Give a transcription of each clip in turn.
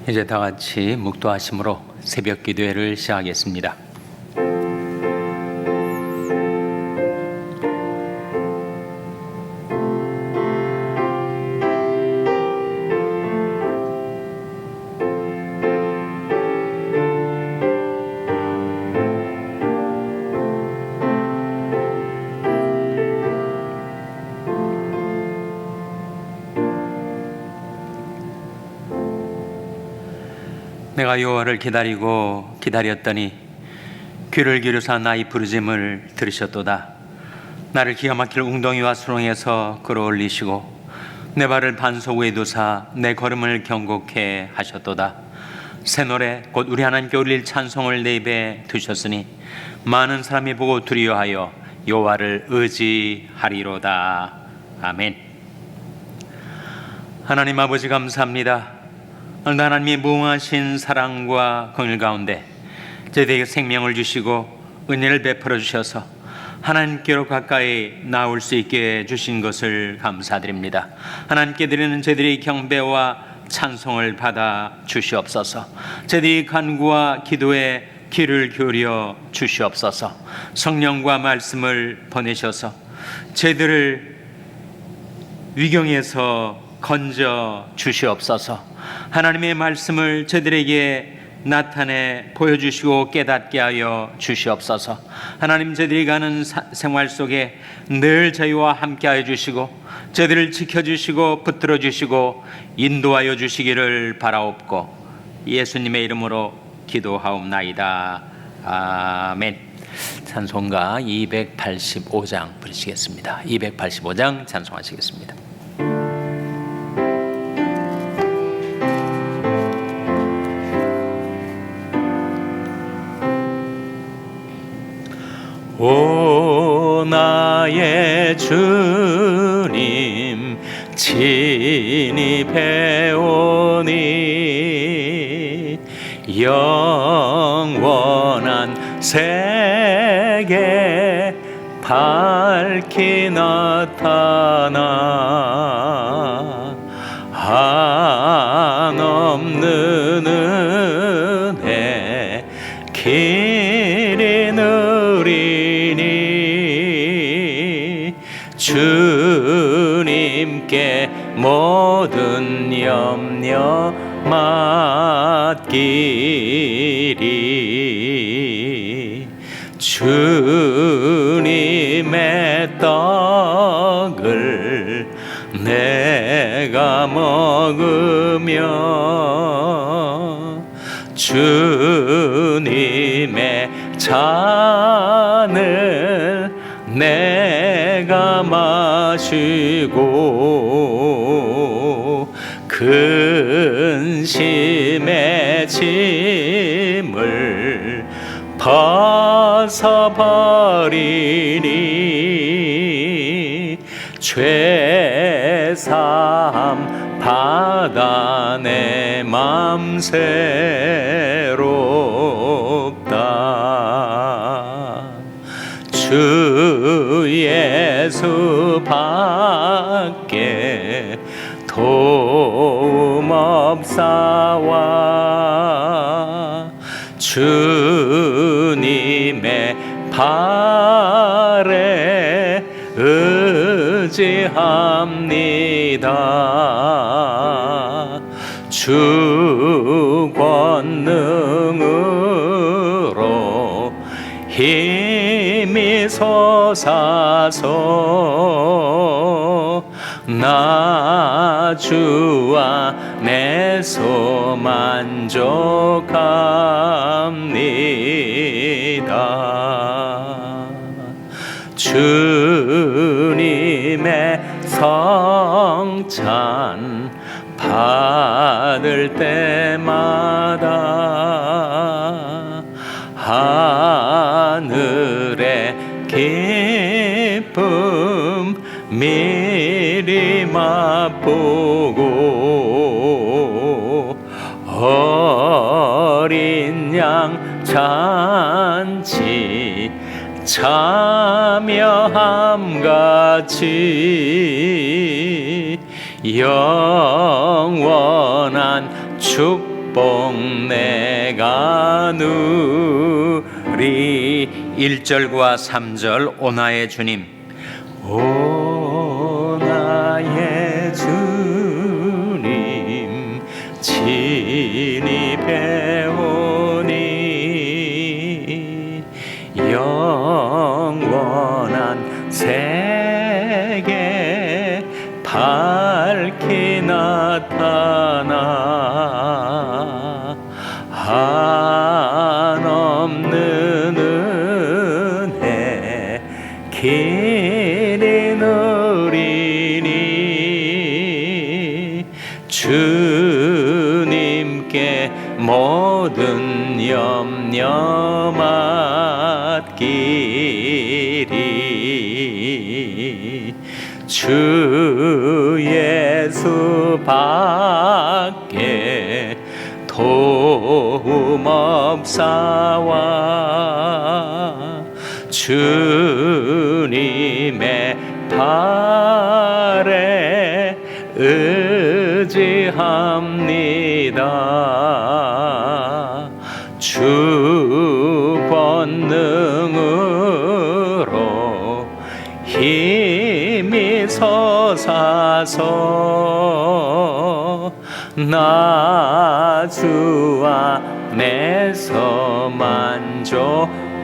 이제 다 같이 묵도하심으로 새벽 기도회를 시작하겠습니다. 내가 여호와를 기다렸더니 귀를 기울여서 나의 부르짖음을 들으셨도다. 나를 기가 막힐 웅덩이와 수렁에서 끌어올리시고 내 발을 반석 위에 두사 내 걸음을 경고케 하셨도다. 새 노래 곧 우리 하나님께 올릴 찬송을 내 입에 두셨으니 많은 사람이 보고 두려워하여 여호와를 의지하리로다. 아멘. 하나님 아버지 감사합니다. 오늘 하나님의 무궁하신 사랑과 긍휼 가운데 저희에게 생명을 주시고 은혜를 베풀어 주셔서 하나님께로 가까이 나올 수 있게 주신 것을 감사드립니다. 하나님께 드리는 저희들의 경배와 찬송을 받아 주시옵소서. 저희들의 간구와 기도에 귀를 기울여 주시옵소서. 성령과 말씀을 보내셔서 저희들을 위경에서 건져 주시옵소서. 하나님의 말씀을 저희들에게 나타내 보여주시고 깨닫게 하여 주시옵소서. 하나님, 저희들이 가는 생활 속에 늘 저희와 함께 하여 주시고 저희들을 지켜주시고 붙들어 주시고 인도하여 주시기를 바라옵고 예수님의 이름으로 기도하옵나이다. 아멘. 찬송가 285장 부르시겠습니다. 285장 찬송하시겠습니다. 오 나의 주님 친히 배우니 영원한 세계 밝히 나타나 한없는 은혜 길이 누리니 주님께 모든 염려 맡기리. 주님의 떡을 내가 먹으며 주님의 잔을 내가 마시고 근심의 짐을 벗어버리니 죄사함 받아 내 맘 새롭다. 주 예수밖에 도움 없사와 주님의 발에 의지합니다. 주 권능으로 힘이 솟아서 나 주와 내 소 만족합니다. 주님의 성찬 받을 때마다 하늘의 기쁨 미리 맛보고 어린 양 잔치 참여함같이 영원한 축복 복 내가 누리. 1절과 3절 오나의 주님. 오나의 주님 친히 배우니 영원한 세계 밝히 나타나 한없는 은혜 길이 누리니 주님께 모든 염려 맡기리. 주 예수 밖에 도움 없사와 주님의 발에 의지합니다. 주 권능으로 힘이 솟아서 나 주 안에서 만족합니다.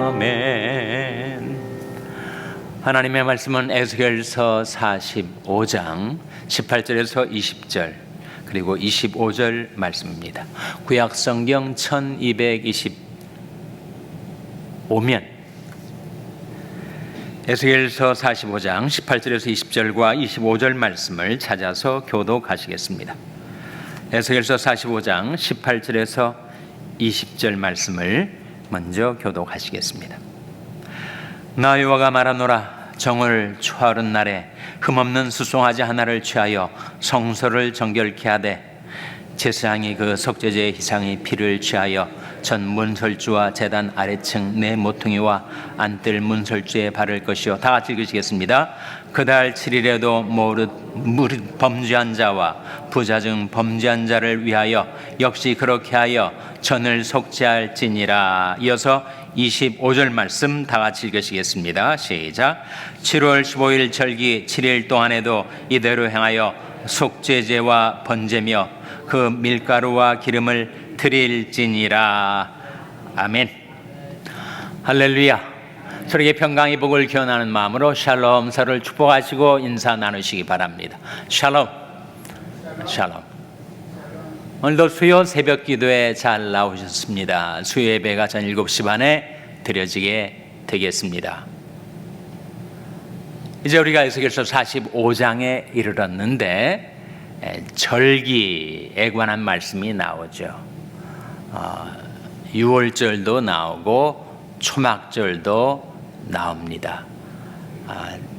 아멘. 하나님의 말씀은 에스겔서 45장 18절에서 20절 그리고 25절 말씀입니다. 구약 성경 1225면 에스겔서 45장 18절에서 20절과 25절 말씀을 찾아서 교독하시겠습니다. 에스겔서 45장 18절에서 20절 말씀을 먼저 교독하시겠습니다. 나 여호와가 말하노라. 정을 초하는 날에 흠없는 수송아지 하나를 취하여 성소를 정결케 하되 제사장이 그 속죄제의 희상의 피를 취하여 전 문설주와 제단 아래층 네 모퉁이와 안뜰 문설주에 바를 것이요. 다 같이 읽으시겠습니다. 그달 7일에도 무릇 범죄한 자와 부자 중 범죄한 자를 위하여 역시 그렇게 하여 전을 속죄할지니라. 이어서 25절 말씀 다 같이 읽으시겠습니다. 시작. 7월 15일 절기 7일 동안에도 이대로 행하여 속죄제와 번제며 그 밀가루와 기름을 드릴지니라. 아멘. 할렐루야. 서로에게 평강의 복을 기원하는 마음으로 샬롬, 서로를 축복하시고 인사 나누시기 바랍니다. 샬롬. 샬롬. 오늘도 수요 새벽 기도에 잘 나오셨습니다. 수요 예배가 전 7시 반에 드려지게 되겠습니다. 이제 우리가 에스겔서 45장에 이르렀는데 절기에 관한 말씀이 나오죠. 6월절도 나오고 초막절도 나옵니다.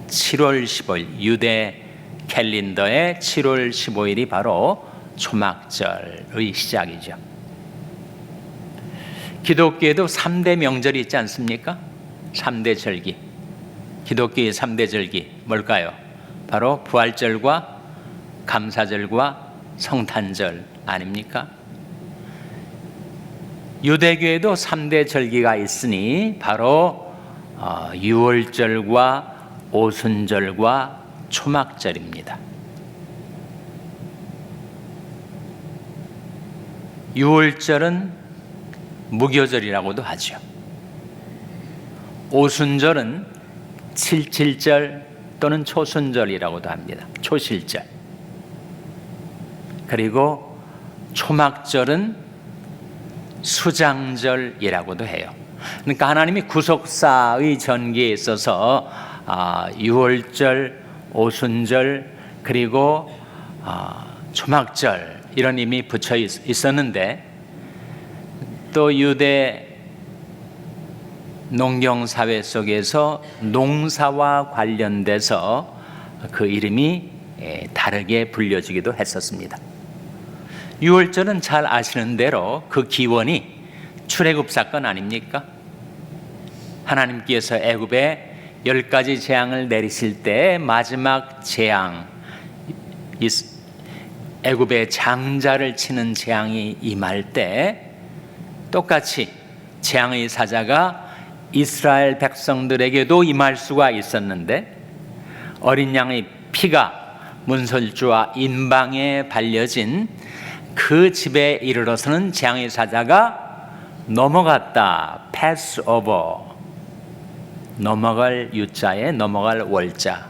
7월 15일 유대 캘린더의 7월 15일이 바로 초막절의 시작이죠. 기독교에도 3대 명절이 있지 않습니까? 3대 절기. 기독교의 3대 절기 뭘까요? 바로 부활절과 감사절과 성탄절 아닙니까? 유대교에도 3대 절기가 있으니 바로 유월절과 오순절과 초막절입니다. 유월절은 무교절이라고도 하죠. 오순절은 칠칠절 또는 초순절이라고도 합니다. 초실절. 그리고 초막절은 수장절이라고도 해요. 그러니까 하나님이 구속사의 전기에 있어서 유월절, 오순절 그리고 초막절 이런 이름이 붙여 있었는데 또 유대 농경사회 속에서 농사와 관련돼서 그 이름이 다르게 불려지기도 했었습니다. 유월절은 잘 아시는 대로 그 기원이 출애굽 사건 아닙니까? 하나님께서 애굽에 10가지 재앙을 내리실 때 마지막 재앙, 애굽의 장자를 치는 재앙이 임할 때 똑같이 재앙의 사자가 이스라엘 백성들에게도 임할 수가 있었는데, 어린 양의 피가 문설주와 인방에 발려진 그 집에 이르러서는 재앙의 사자가 넘어갔다. pass over. 넘어갈 유자에 넘어갈 월자,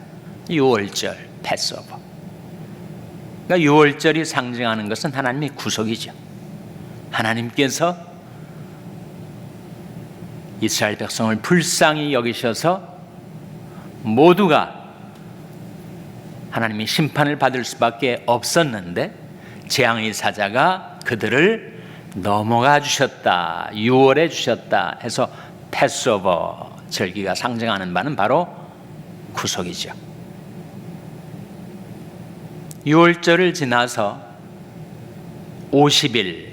유월절, pass over. 그러니까 유월절이 상징하는 것은 하나님의 구속이죠. 하나님께서 이스라엘 백성을 불쌍히 여기셔서 모두가 하나님의 심판을 받을 수밖에 없었는데 재앙의 사자가 그들을 넘어가 주셨다, 유월해 주셨다 해서 패스오버 절기가 상징하는 바는 바로 구속이죠. 유월절을 지나서 50일,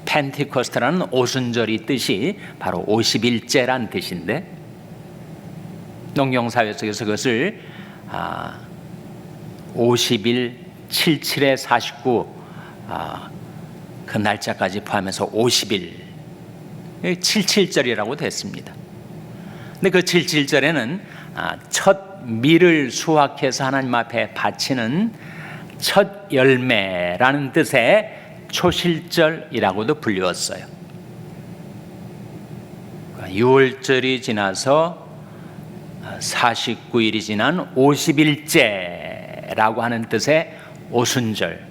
펜티코스트라는 오순절이 뜻이 바로 50일째란 뜻인데, 농경사회 속에서 그것을 50일 77에 49 그 날짜까지 포함해서 50일 77절이라고 됐습니다. 근데 그 77절에는 첫 밀을 수확해서 하나님 앞에 바치는 첫 열매라는 뜻의 초실절이라고도 불리웠어요. 6월절이 지나서 49일이 지난 50일째라고 하는 뜻의 오순절.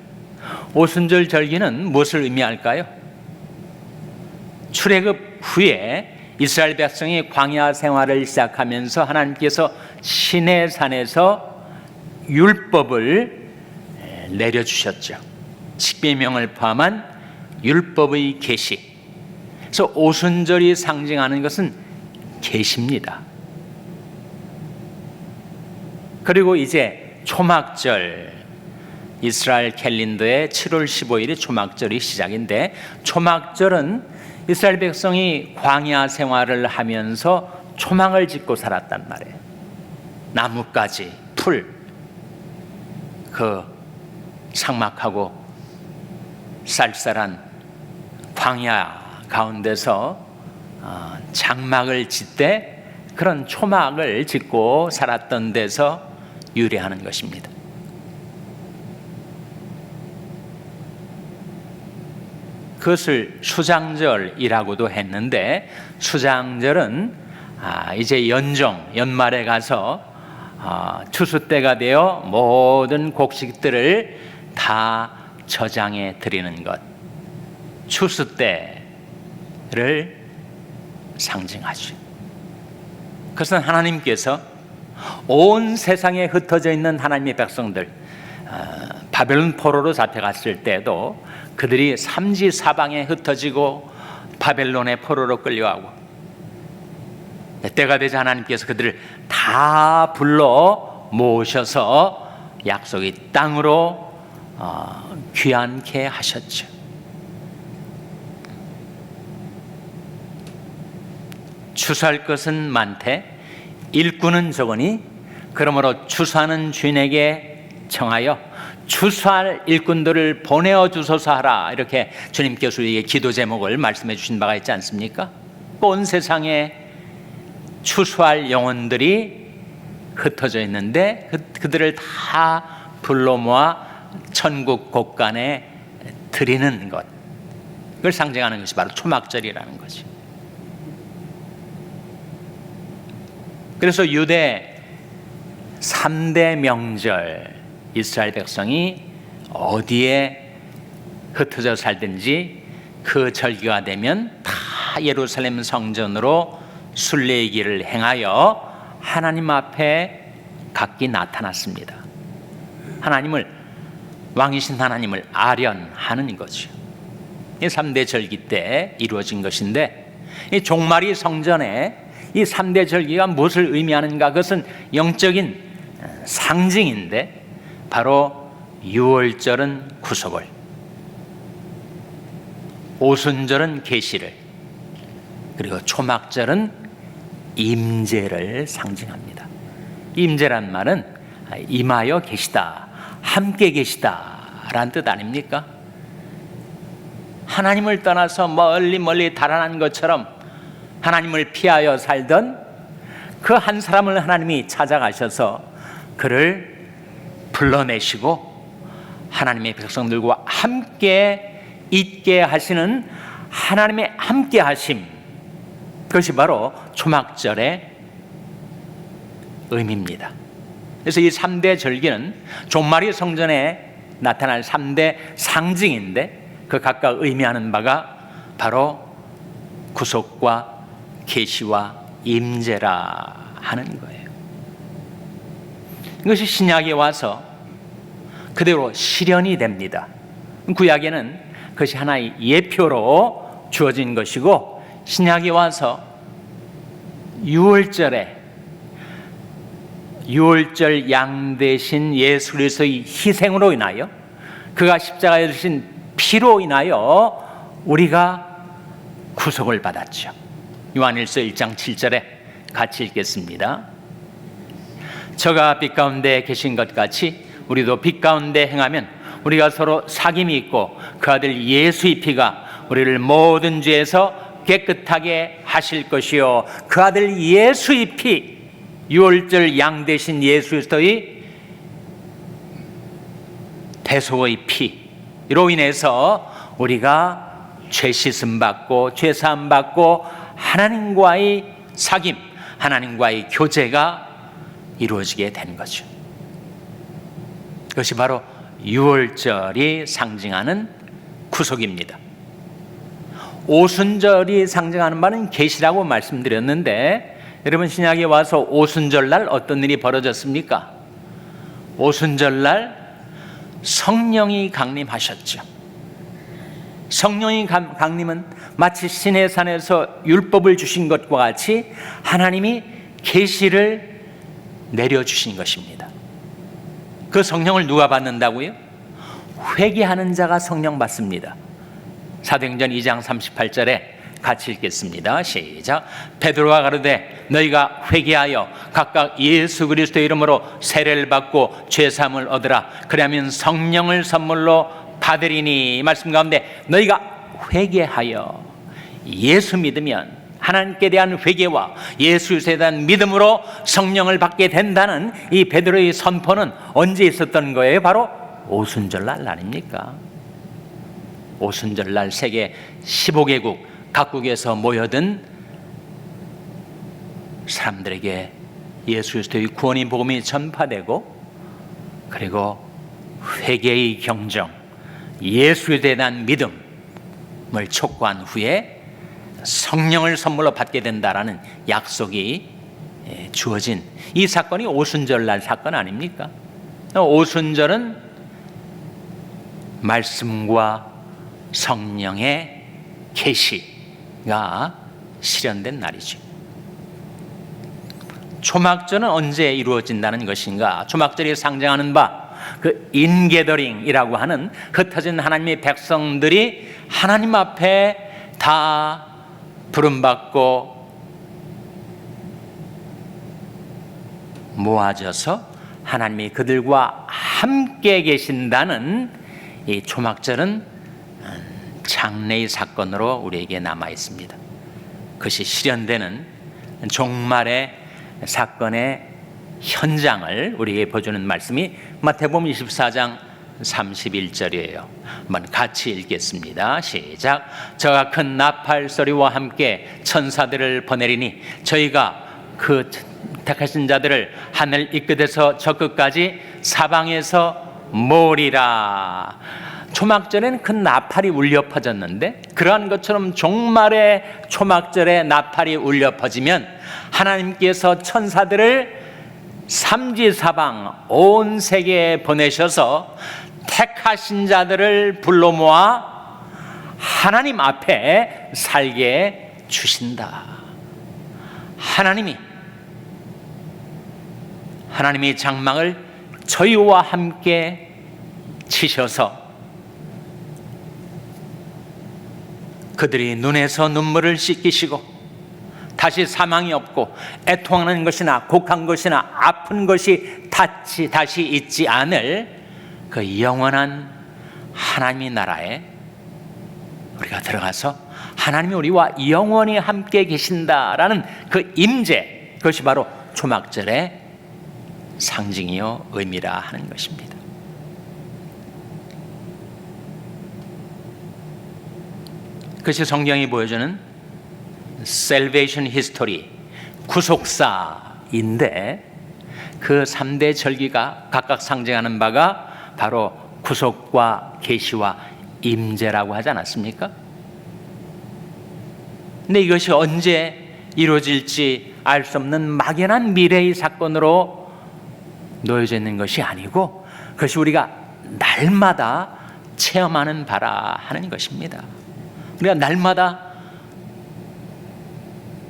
오순절 절기는 무엇을 의미할까요? 출애굽 후에 이스라엘 백성이 광야 생활을 시작하면서 하나님께서 시내산에서 율법을 내려주셨죠. 십계명을 포함한 율법의 계시. 그래서 오순절이 상징하는 것은 계시입니다. 그리고 이제 초막절, 이스라엘 캘린더의 7월 15일이 초막절이 시작인데, 초막절은 이스라엘 백성이 광야 생활을 하면서 초막을 짓고 살았단 말이에요. 나뭇가지, 풀, 그 삭막하고 쌀쌀한 광야 가운데서 장막을 짓되 그런 초막을 짓고 살았던 데서 유래하는 것입니다. 그것을 수장절이라고도 했는데, 수장절은 이제 연말에 가서 추수 때가 되어 모든 곡식들을 다 저장해 드리는 것, 추수 때를 상징하죠. 그것은 하나님께서 온 세상에 흩어져 있는 하나님의 백성들, 바벨론 포로로 잡혀갔을 때도 그들이 삼지사방에 흩어지고 바벨론의 포로로 끌려가고, 때가 되자 하나님께서 그들을 다 불러 모으셔서 약속의 땅으로 귀환케 하셨죠. 추수할 것은 많되 일꾼은 적으니 그러므로 추수하는 주인에게 청하여 추수할 일꾼들을 보내어 주소서 하라. 이렇게 주님께서 우리에게 기도 제목을 말씀해 주신 바가 있지 않습니까? 온 세상에 추수할 영혼들이 흩어져 있는데 그들을 다 불러 모아 천국 곳간에 드리는 것, 그걸 상징하는 것이 바로 초막절이라는 거죠. 그래서 유대 3대 명절, 이스라엘 백성이 어디에 흩어져 살든지 그 절기가 되면 다 예루살렘 성전으로 순례기를 행하여 하나님 앞에 각기 나타났습니다. 하나님을, 왕이신 하나님을 아련하는 거죠. 이 3대 절기 때 이루어진 것인데, 이 종말이 성전에 이 3대 절기가 무엇을 의미하는가? 그것은 영적인 상징인데, 바로 유월절은 구속을, 오순절은 계시를, 그리고 초막절은 임재를 상징합니다. 임재란 말은 임하여 계시다, 함께 계시다라는 뜻 아닙니까? 하나님을 떠나서 멀리 멀리 달아난 것처럼 하나님을 피하여 살던 그 한 사람을 하나님이 찾아가셔서 그를 불러내시고 하나님의 백성들과 함께 있게 하시는 하나님의 함께 하심, 그것이 바로 초막절의 의미입니다. 그래서 이 3대 절기는 종말의 성전에 나타날 3대 상징인데 그 각각 의미하는 바가 바로 구속과 계시와 임재라 하는 거예요. 이것이 신약에 와서 그대로 실현이 됩니다. 구약에는 그것이 하나의 예표로 주어진 것이고 신약에 와서 6월절 양 대신 예수 그리스도의 희생으로 인하여 그가 십자가에 주신 피로 인하여 우리가 구속을 받았죠. 요한일서 1장 7절에 같이 읽겠습니다. 저가 빛 가운데 계신 것 같이 우리도 빛 가운데 행하면 우리가 서로 사귐이 있고 그 아들 예수의 피가 우리를 모든 죄에서 깨끗하게 하실 것이요 그 아들 예수의 피, 6월절 양 대신 예수 그리스도의 대속의 피로 인해서 우리가 죄 씻음 받고 죄 사함 받고 하나님과의 사귐, 하나님과의 교제가 이루어지게 된 거죠. 그것이 바로 6월절이 상징하는 구속입니다. 오순절이 상징하는 바는 계시라고 말씀드렸는데 여러분 신약에 와서 오순절날 어떤 일이 벌어졌습니까? 오순절날 성령이 강림하셨죠. 성령이 강림은 마치 시내산에서 율법을 주신 것과 같이 하나님이 계시를 내려주신 것입니다. 그 성령을 누가 받는다고요? 회개하는 자가 성령 받습니다. 사도행전 2장 38절에 같이 읽겠습니다. 시작. 베드로가 가로되 너희가 회개하여 각각 예수 그리스도의 이름으로 세례를 받고 죄사함을 얻으라. 그러면 성령을 선물로 받으리니. 이 말씀 가운데 너희가 회개하여 예수 믿으면 하나님께 대한 회개와 예수에 대한 믿음으로 성령을 받게 된다는 이 베드로의 선포는 언제 있었던 거예요? 바로 오순절날 아닙니까? 오순절날 세계 15개국 각국에서 모여든 사람들에게 예수 그리스도의 구원의 복음이 전파되고 그리고 회개의 경정, 예수에 대한 믿음을 촉구한 후에 성령을 선물로 받게 된다라는 약속이 주어진 이 사건이 오순절날 사건 아닙니까? 오순절은 말씀과 성령의 계시가 실현된 날이죠. 초막절은 언제 이루어진다는 것인가? 초막절이 상징하는 바 그 인게더링이라고 하는 흩어진 하나님의 백성들이 하나님 앞에 다 부름받고 모아져서 하나님이 그들과 함께 계신다는 이 초막절은 장래의 사건으로 우리에게 남아 있습니다. 그것이 실현되는 종말의 사건의 현장을 우리에게 보여주는 말씀이 마태복음 24장 31절이에요. 한번 같이 읽겠습니다. 시작. 저가 큰 나팔 소리와 함께 천사들을 보내리니 저희가 그 택하신 자들을 하늘 이 끝에서 저 끝까지 사방에서 모으리라. 초막절에는 큰 나팔이 울려 퍼졌는데 그러한 것처럼 종말의 초막절에 나팔이 울려 퍼지면 하나님께서 천사들을 삼지사방 온 세계에 보내셔서 택하신 자들을 불러 모아 하나님 앞에 살게 주신다. 하나님이 장막을 저희와 함께 치셔서 그들이 눈에서 눈물을 씻기시고 다시 사망이 없고 애통하는 것이나 곡한 것이나 아픈 것이 다시 있지 않을 그 영원한 하나님의 나라에 우리가 들어가서 하나님이 우리와 영원히 함께 계신다라는 그 임재, 그것이 바로 초막절의 상징이요 의미라 하는 것입니다. 그것이 성경이 보여주는 Salvation History, 구속사인데 그 3대 절기가 각각 상징하는 바가 바로 구속과 계시와 임재라고 하지 않았습니까? 근데 이것이 언제 이루어질지 알 수 없는 막연한 미래의 사건으로 놓여져 있는 것이 아니고 그것이 우리가 날마다 체험하는 바라 하는 것입니다. 우리가 날마다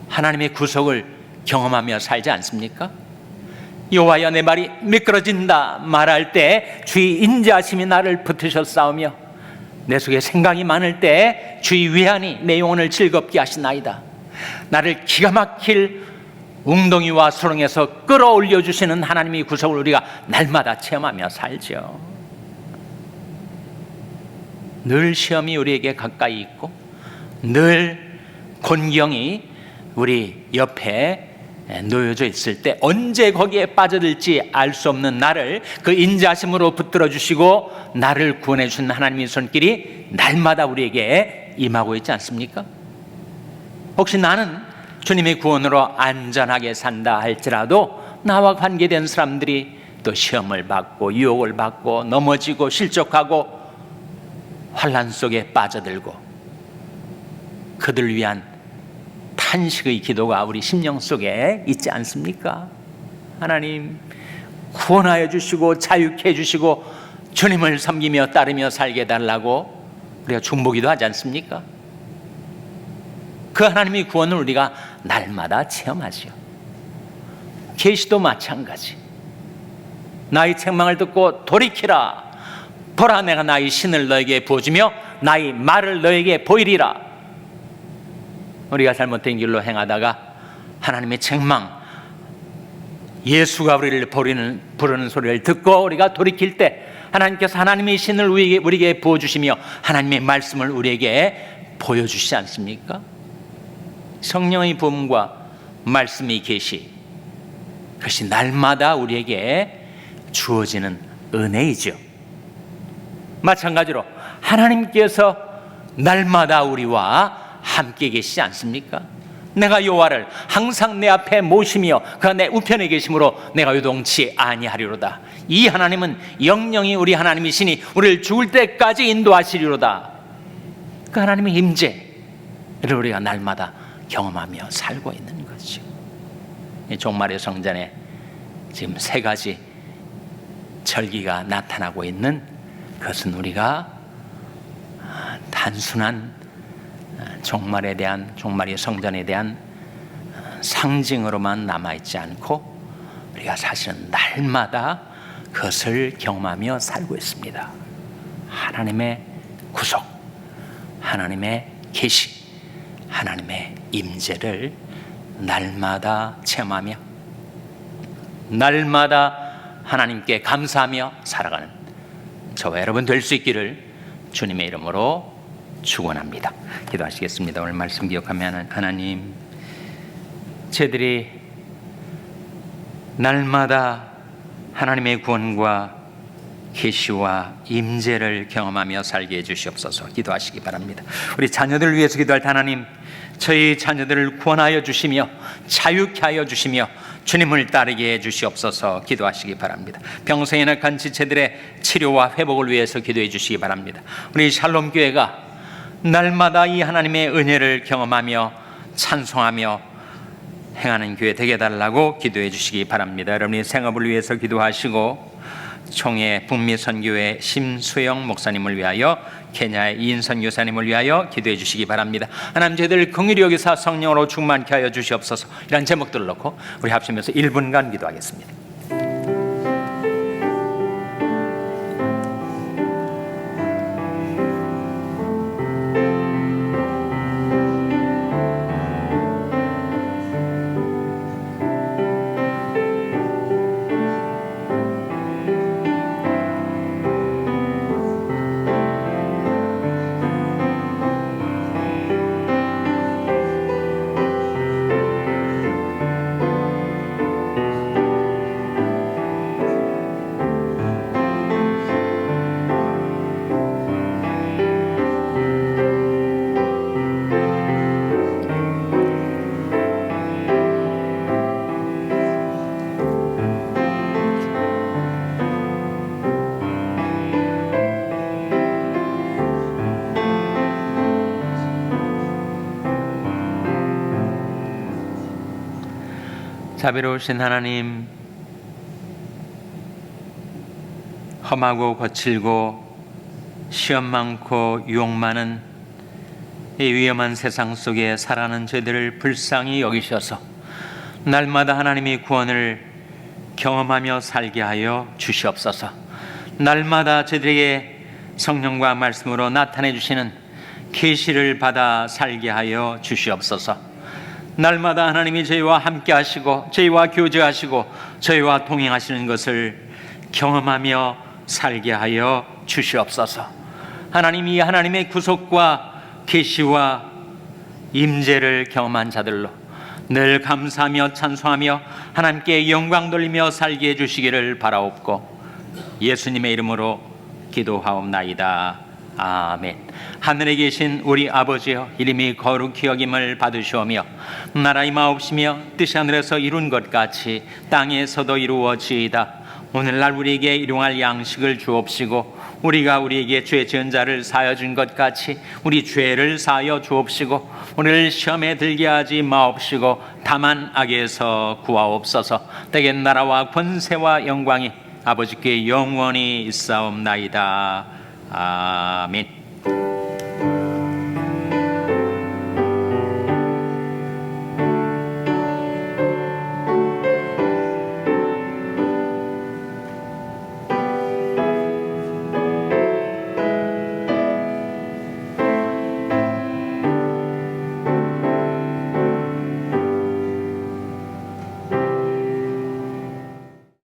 하나님의 구속을 경험하며 살지 않습니까? 여호와여 내 발이 미끄러진다 말할 때 주의 인자하심이 나를 붙으셨사오며 내 속에 생각이 많을 때 주의 위안이 내 영혼을 즐겁게 하시나이다. 나를 기가 막힐 웅덩이와 수렁에서 끌어올려 주시는 하나님의 구속을 우리가 날마다 체험하며 살죠. 늘 시험이 우리에게 가까이 있고 늘 곤경이 우리 옆에 놓여져 있을 때 언제 거기에 빠져들지 알 수 없는 나를 그 인자심으로 붙들어 주시고 나를 구원해 주신 하나님의 손길이 날마다 우리에게 임하고 있지 않습니까? 혹시 나는 주님의 구원으로 안전하게 산다 할지라도 나와 관계된 사람들이 또 시험을 받고 유혹을 받고 넘어지고 실족하고 환난 속에 빠져들고 그들 위한 탄식의 기도가 우리 심령 속에 있지 않습니까? 하나님 구원하여 주시고 자유케 해주시고 주님을 섬기며 따르며 살게 해달라고 우리가 중보기도 하지 않습니까? 그 하나님의 구원을 우리가 날마다 체험하지요. 계시도 마찬가지. 나의 책망을 듣고 돌이키라. 보라 내가 나의 신을 너에게 부어주며 나의 말을 너에게 보이리라. 우리가 잘못된 길로 행하다가 하나님의 책망, 예수가 우리를 부르는 소리를 듣고 우리가 돌이킬 때 하나님께서 하나님의 신을 우리에게 부어주시며 하나님의 말씀을 우리에게 보여주시지 않습니까? 성령의 부음과 말씀의 계시, 그것이 날마다 우리에게 주어지는 은혜이죠. 마찬가지로 하나님께서 날마다 우리와 함께 계시지 않습니까? 내가 여호와를 항상 내 앞에 모시며 그가 내 우편에 계심으로 내가 요동치 아니하리로다. 이 하나님은 영영이 우리 하나님이시니 우리를 죽을 때까지 인도하시리로다. 그 하나님의 임재를 우리가 날마다 경험하며 살고 있는 거죠. 이 종말의 성전에 지금 3가지 절기가 나타나고 있는 그것은 우리가 단순한 종말의 성전에 대한 상징으로만 남아있지 않고 우리가 사실은 날마다 그것을 경험하며 살고 있습니다. 하나님의 구속, 하나님의 계시, 하나님의 임재를 날마다 체험하며 날마다 하나님께 감사하며 살아가는 저와 여러분 될 수 있기를 주님의 이름으로 축원합니다. 기도하시겠습니다. 오늘 말씀 기억하면 하나님, 저희들이 날마다 하나님의 구원과 계시와 임재를 경험하며 살게 해주시옵소서. 기도하시기 바랍니다. 우리 자녀들을 위해서 기도할 때 하나님, 저희 자녀들을 구원하여 주시며 자유케 하여 주시며 주님을 따르게 해주시옵소서. 기도하시기 바랍니다. 병성에 낙한 지체들의 치료와 회복을 위해서 기도해 주시기 바랍니다. 우리 샬롬교회가 날마다 이 하나님의 은혜를 경험하며 찬송하며 행하는 교회 되게 해달라고 기도해 주시기 바랍니다. 여러분의 생업을 위해서 기도하시고 총회 북미 선교회 심수영 목사님을 위하여 케냐의 이인선 교사님을 위하여 기도해 주시기 바랍니다. 하나님, 저희들 긍휼히 여기사 성령으로 충만케 하여 주시옵소서. 이런 제목들을 놓고 우리 합심해서 1분간 기도하겠습니다. 자비로우신 하나님, 험하고 거칠고 시험 많고 유혹 많은 이 위험한 세상 속에 살아가는 저희들을 불쌍히 여기셔서 날마다 하나님의 구원을 경험하며 살게 하여 주시옵소서. 날마다 저희들에게 성령과 말씀으로 나타내 주시는 계시를 받아 살게 하여 주시옵소서. 날마다 하나님이 저희와 함께 하시고 저희와 교제하시고 저희와 동행하시는 것을 경험하며 살게 하여 주시옵소서. 하나님이 하나님의 구속과 계시와 임재를 경험한 자들로 늘 감사하며 찬송하며 하나님께 영광 돌리며 살게 해주시기를 바라옵고 예수님의 이름으로 기도하옵나이다. 아멘. 하늘에 계신 우리 아버지여, 이름이 거룩히 여김을 받으시오며 나라의 마옵시며 뜻이 하늘에서 이룬 것 같이 땅에서도 이루어지이다. 오늘날 우리에게 일용할 양식을 주옵시고 우리가 우리에게 죄 지은 자를 사하여 준 것 같이 우리 죄를 사하여 주옵시고 우리를 시험에 들게 하지 마옵시고 다만 악에서 구하옵소서. 때겐 나라와 권세와 영광이 아버지께 영원히 있사옵나이다. 아멘.